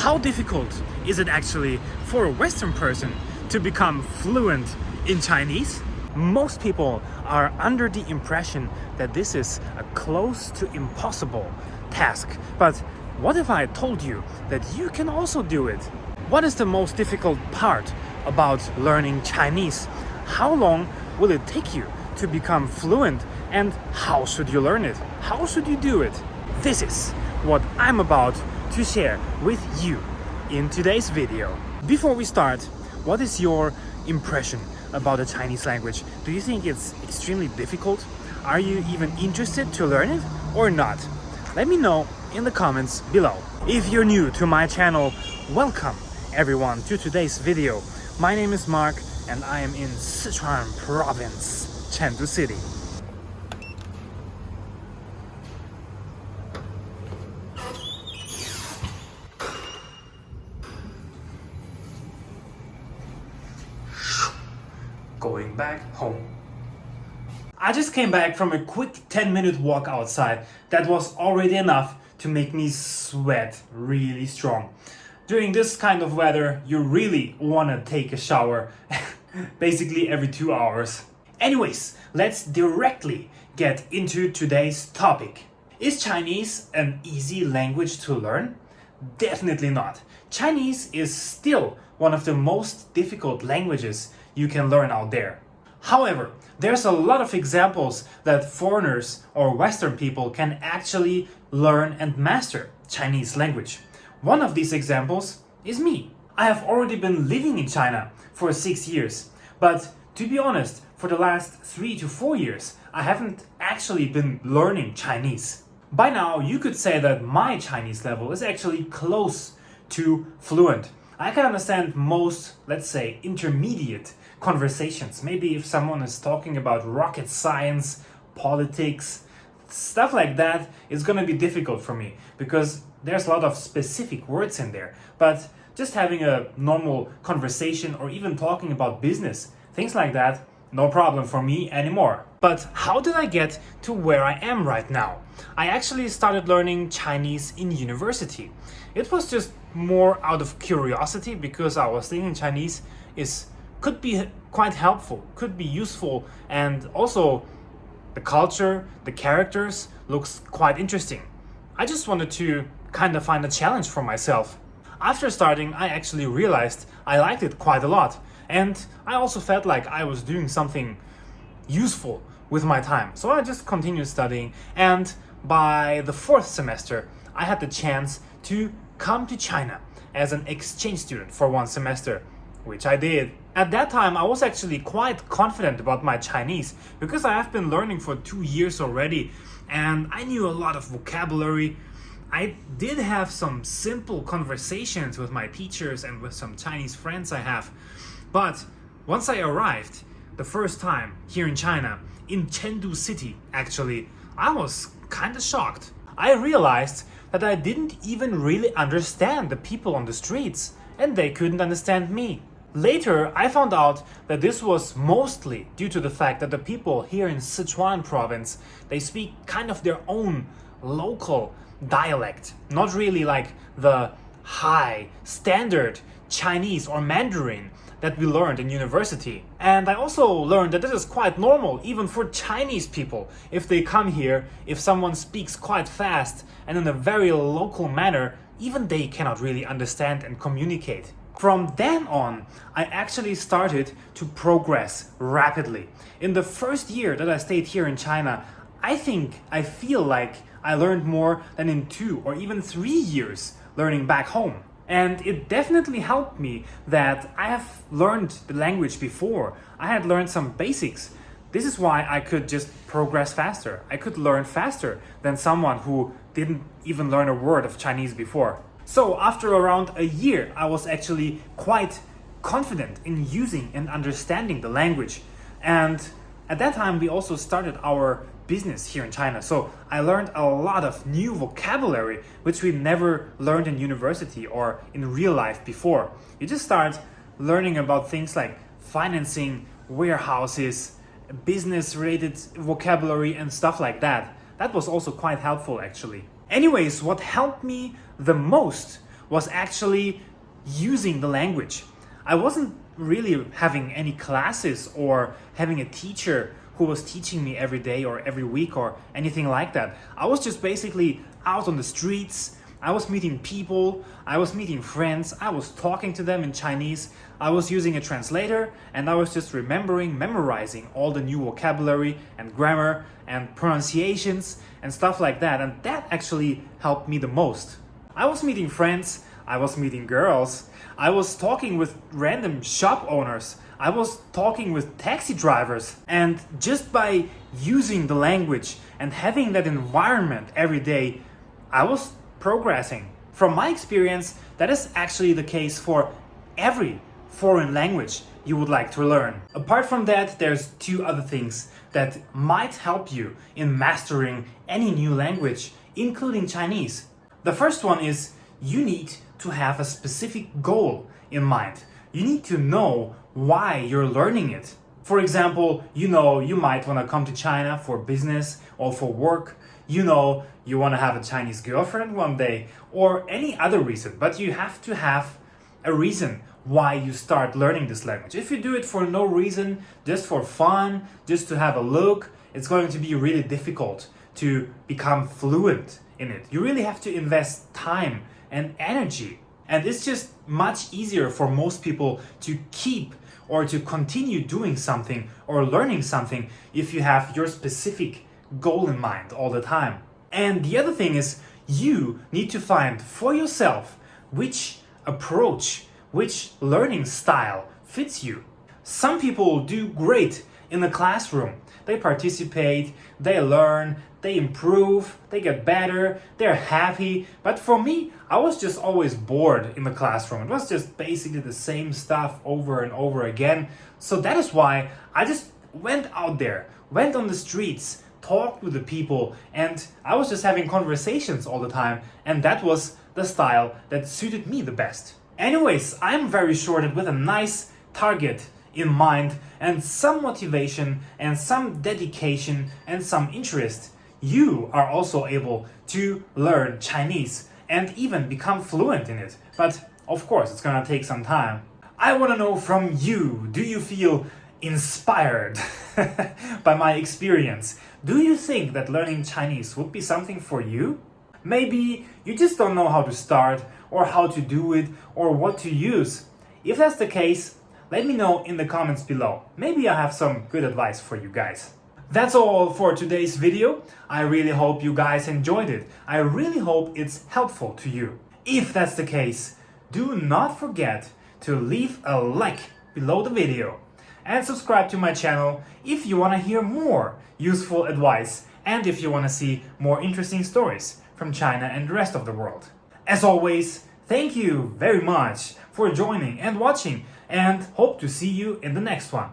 How difficult is it actually for a Western person to become fluent in Chinese? Most people are under the impression that this is a close to impossible task. But what if I told you that you can also do it? What is the most difficult part about learning Chinese? How long will it take you to become fluent? And how should you learn it? How should you do it? This is what I'm about to share with you in today's video. Before we start, what is your impression about the Chinese language? Do you think it's extremely difficult? Are you even interested to learn it or not? Let me know in the comments below. If you're new to my channel, welcome everyone to today's video. My name is Mark and I am in Sichuan province, Chengdu City. Going back home. I just came back from a quick 10-minute walk outside that was already enough to make me sweat really strong. During this kind of weather, you really want to take a shower basically every 2 hours. Anyways, let's directly get into today's topic. Is Chinese an easy language to learn? Definitely not. Chinese is still one of the most difficult languages you can learn out there. However, there's a lot of examples that foreigners or Western people can actually learn and master Chinese language. One of these examples is me. I have already been living in China for 6 years, but to be honest, for the last 3 to 4 years, I haven't actually been learning Chinese. By now, you could say that my Chinese level is actually close to fluent. I can understand most, let's say, intermediate conversations. Maybe if someone is talking about rocket science, politics, stuff like that, it's gonna be difficult for me because there's a lot of specific words in there. But just having a normal conversation or even talking about business, things like that, no problem for me anymore. But how did I get to where I am right now? I actually started learning Chinese in university. It was just more out of curiosity because I was thinking Chinese could be quite helpful, could be useful, and also the culture, the characters looks quite interesting. I just wanted to kind of find a challenge for myself. After starting, I actually realized I liked it quite a lot, and I also felt like I was doing something useful with my time. So I just continued studying, and by the 4th semester, I had the chance to come to China as an exchange student for 1 semester, which I did. At that time, I was actually quite confident about my Chinese because I have been learning for 2 years already and I knew a lot of vocabulary. I did have some simple conversations with my teachers and with some Chinese friends I have. But once I arrived, the first time here in China, in Chengdu City actually, I was kind of shocked. I realized that I didn't even really understand the people on the streets and they couldn't understand me. Later, I found out that this was mostly due to the fact that the people here in Sichuan province, they speak kind of their own local dialect, not really like the high standard Chinese or Mandarin that we learned in university. And I also learned that this is quite normal even for Chinese people. If they come here, if someone speaks quite fast and in a very local manner, even they cannot really understand and communicate. From then on, I actually started to progress rapidly. In the first year that I stayed here in China, I feel like I learned more than in 2 or even 3 years learning back home. And it definitely helped me that I have learned the language before. I had learned some basics. This is why I could just progress faster. I could learn faster than someone who didn't even learn a word of Chinese before. So after around a year, I was actually quite confident in using and understanding the language. And at that time, we also started our business here in China. So I learned a lot of new vocabulary, which we never learned in university or in real life before. You just start learning about things like financing, warehouses, business-related vocabulary and stuff like that. That was also quite helpful actually. Anyways, what helped me the most was actually using the language. I wasn't really having any classes or having a teacher who was teaching me every day or every week or anything like that. I was just basically out on the streets. I was meeting people, I was meeting friends, I was talking to them in Chinese, I was using a translator, and I was just memorizing all the new vocabulary and grammar and pronunciations and stuff like that, and that actually helped me the most. I was meeting friends, I was meeting girls, I was talking with random shop owners, I was talking with taxi drivers, and just by using the language and having that environment every day, I was progressing. From my experience, that is actually the case for every foreign language you would like to learn. Apart from that, there's two other things that might help you in mastering any new language, including Chinese. The first one is you need to have a specific goal in mind. You need to know why you're learning it. For example, you might want to come to China for business or for work. You want to have a Chinese girlfriend one day or any other reason, but you have to have a reason why you start learning this language. If you do it for no reason, just for fun, just to have a look, it's going to be really difficult to become fluent in it. You really have to invest time and energy. And it's just much easier for most people to keep or to continue doing something or learning something if you have your specific goal in mind all the time. And the other thing is you need to find for yourself which approach, which learning style fits you. Some people do great in the classroom. They participate, they learn, they improve, they get better, they're happy. But for me, I was just always bored in the classroom. It was just basically the same stuff over and over again. So that is why I just went out there, went on the streets, talked with the people, and I was just having conversations all the time, and that was the style that suited me the best. Anyways, I'm very sure that with a nice target in mind and some motivation and some dedication and some interest, you are also able to learn Chinese and even become fluent in it. But of course, it's gonna take some time. I wanna know from you, do you feel inspired by my experience? Do you think that learning Chinese would be something for you? Maybe you just don't know how to start or how to do it or what to use. If that's the case, let me know in the comments below. Maybe I have some good advice for you guys. That's all for today's video. I really hope you guys enjoyed it. I really hope it's helpful to you. If that's the case, do not forget to leave a like below the video and subscribe to my channel if you want to hear more useful advice and if you want to see more interesting stories from China and the rest of the world. As always, thank you very much for joining and watching, and hope to see you in the next one.